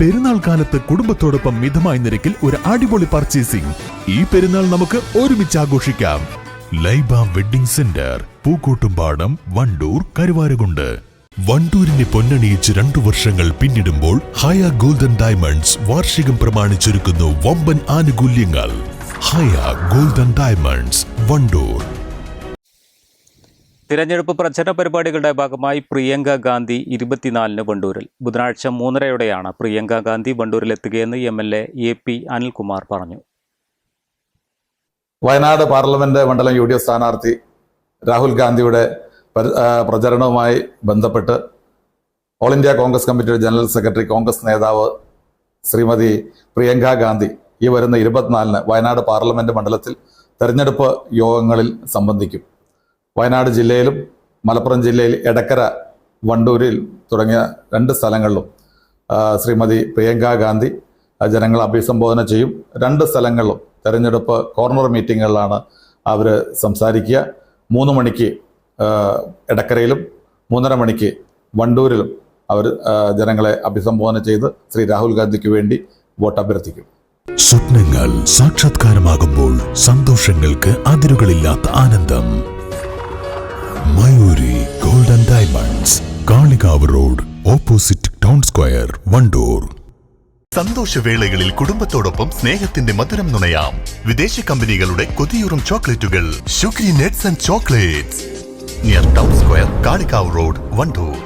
പെരുന്നാൾ കാലത്ത് കുടുംബത്തോടൊപ്പം മിതമായ നിരക്കിൽ ഒരു അടിപൊളി പർച്ചേസിംഗ്. ഈ പെരുന്നാൾ നമുക്ക് ഒരുമിച്ച് ആഘോഷിക്കാം. Laiba wedding centre, Pookkottumpadam, Wandoor, Karuvarakundu. വണ്ടൂരിനെ പൊന്നണിയിച്ച് 2 വർഷങ്ങൾ പിന്നിടുമ്പോൾ ഹയ ഗോൾഡൻ ഡയമണ്ട്സ് വാർഷികം പ്രമാണിച്ചൊരുക്കുന്നു വമ്പൻ ആനുകൂല്യങ്ങൾ. ഹയ ഗോൾഡൻ ഡയമണ്ട്സ്, വണ്ടൂർ. തിരഞ്ഞെടുപ്പ് പ്രചരണ പരിപാടികളുടെ ഭാഗമായി പ്രിയങ്ക ഗാന്ധി 24-ന് വണ്ടൂരിൽ. ബുധനാഴ്ച 3:30-യോടെയാണ് പ്രിയങ്ക ഗാന്ധി വണ്ടൂരിലെത്തുകയെന്ന് MLA AP അനിൽകുമാർ പറഞ്ഞു. വയനാട് പാർലമെന്റ് മണ്ഡലം UDF സ്ഥാനാർത്ഥി രാഹുൽ ഗാന്ധിയുടെ പ്രചരണവുമായി ബന്ധപ്പെട്ട് ഓൾ ഇന്ത്യ കോൺഗ്രസ് കമ്മിറ്റിയുടെ ജനറൽ സെക്രട്ടറി, കോൺഗ്രസ് നേതാവ് ശ്രീമതി പ്രിയങ്ക ഗാന്ധി ഈ വരുന്ന 24-ന് വയനാട് പാർലമെന്റ് മണ്ഡലത്തിൽ തെരഞ്ഞെടുപ്പ് യോഗങ്ങളിൽ സംബന്ധിക്കും. വയനാട് ജില്ലയിലും മലപ്പുറം ജില്ലയിൽ എടക്കര, വണ്ടൂരിൽ തുടങ്ങിയ 2 സ്ഥലങ്ങളിലും ശ്രീമതി പ്രിയങ്ക ഗാന്ധി ജനങ്ങളെ അഭിസംബോധന ചെയ്യും. 2 സ്ഥലങ്ങളിലും തെരഞ്ഞെടുപ്പ് കോർണർ മീറ്റിങ്ങുകളിലാണ് അവർ സംസാരിക്കുക. 3 മണിക്ക് എടക്കരയിലും 3:30 മണിക്ക് വണ്ടൂരിലും അവർ ജനങ്ങളെ അഭിസംബോധന ചെയ്ത് ശ്രീ രാഹുൽ ഗാന്ധിക്ക് വേണ്ടി വോട്ട് അഭ്യർത്ഥിക്കും. സ്വപ്നങ്ങൾ സാക്ഷാത്കാരമാകുമ്പോൾ സന്തോഷങ്ങൾക്ക് അതിരുകളില്ലാത്ത ആനന്ദം. Mayuri golden diamonds, Kalikavu road, opposite town square, Wandoor. സന്തോഷവേളകളിൽ കുടുംബത്തോടൊപ്പം സ്നേഹത്തിന്റെ മധുരം നുണയാം. വിദേശ കമ്പനികളുടെ കൊതിയൂറും ചോക്ലേറ്റുകൾ sugary nuts and chocolates, near town square, Kalikavu road, Wandoor.